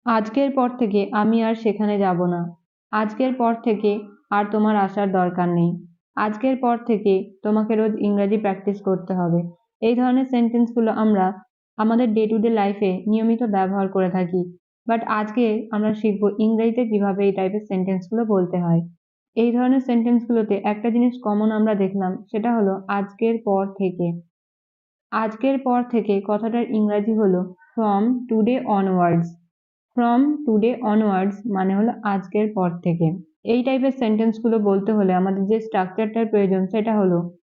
আজকের পর থেকে আমি আর সেখানে যাব না। আজকের পর থেকে আর তোমার আসার দরকার নেই। আজকের পর থেকে তোমাকে রোজ ইংরাজি প্র্যাকটিস করতে হবে। এই ধরনের সেন্টেন্সগুলো আমরা আমাদের ডে টু ডে লাইফে নিয়মিত ব্যবহার করে থাকি। বাট আজকে আমরা শিখব ইংরেজিতে কিভাবে এই টাইপের সেন্টেন্সগুলো বলতে হয়। এই ধরনের সেন্টেন্সগুলোতে একটা জিনিস কমন আমরা দেখলাম, সেটা হলো আজকের পর থেকে। আজকের পর থেকে কথাটার ইংরাজি হলো from today onwards. From today onwards মানে হলো আজকের পর থেকে। এই টাইপের সেন্টেন্সগুলো বলতে হলে আমাদের যে স্ট্রাকচারটার প্রয়োজন সেটা হলো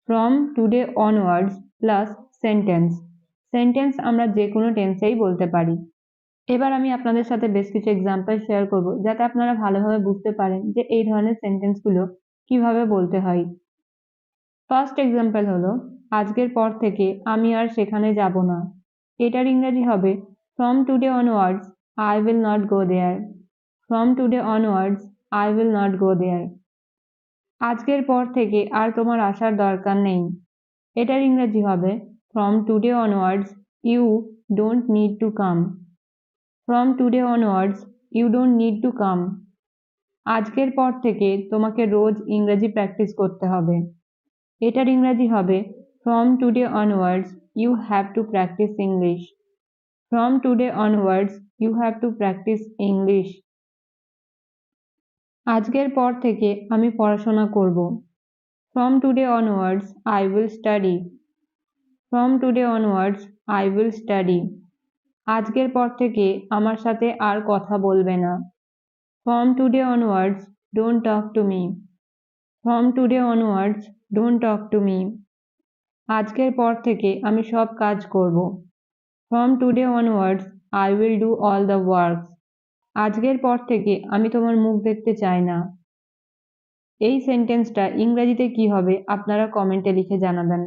from today onwards plus sentence. Sentence আমরা যে কোনো টেন্সেই বলতে পারি। এবার আমি আপনাদের সাথে বেশ কিছু এক্সাম্পল শেয়ার করব, যাতে আপনারা ভালোভাবে বুঝতে পারেন যে এই ধরনের সেন্টেন্সগুলো কিভাবে বলতে হয়। ফার্স্ট এক্সাম্পল হলো আজকের পর থেকে আমি আর সেখানে যাব না। এটার ইংরাজি হবে from today onwards I will not go there. From today onwards, I will not go there. আজকের পর থেকে আর তোমার আসার দরকার নেই। এটার ইংরেজি হবে From today onwards, you don't need to come. From today onwards, you don't need to come. আজকের পর থেকে তোমাকে রোজ ইংরেজি প্র্যাকটিস করতে হবে। এটার ইংরেজি হবে From today onwards, you have to practice English. From today onwards, you have to practice English. আজকের পর থেকে আমি পড়াশোনা করব। From today onwards, I will study. From today onwards, I will study. আজকের পর থেকে আমার সাথে আর কথা বলবে না। From today onwards, don't talk to me. From today onwards, don't talk to me. আজকের পর থেকে আমি সব কাজ করব। From today onwards, I will do all the work. আজকের পর থেকে আমি তোমার মুখ দেখতে চাই না। এই সেন্টেন্সটা ইংরেজিতে কি হবে আপনারা কমেন্টে লিখে জানাবেন।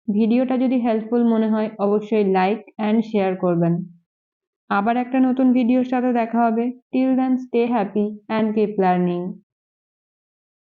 ভিডিওটা যদি হেল্পফুল মনে হয় অবশ্যই লাইক অ্যান্ড শেয়ার করবেন। আবার একটা নতুন ভিডিওর সাথে দেখা হবে। Till then stay happy and keep learning.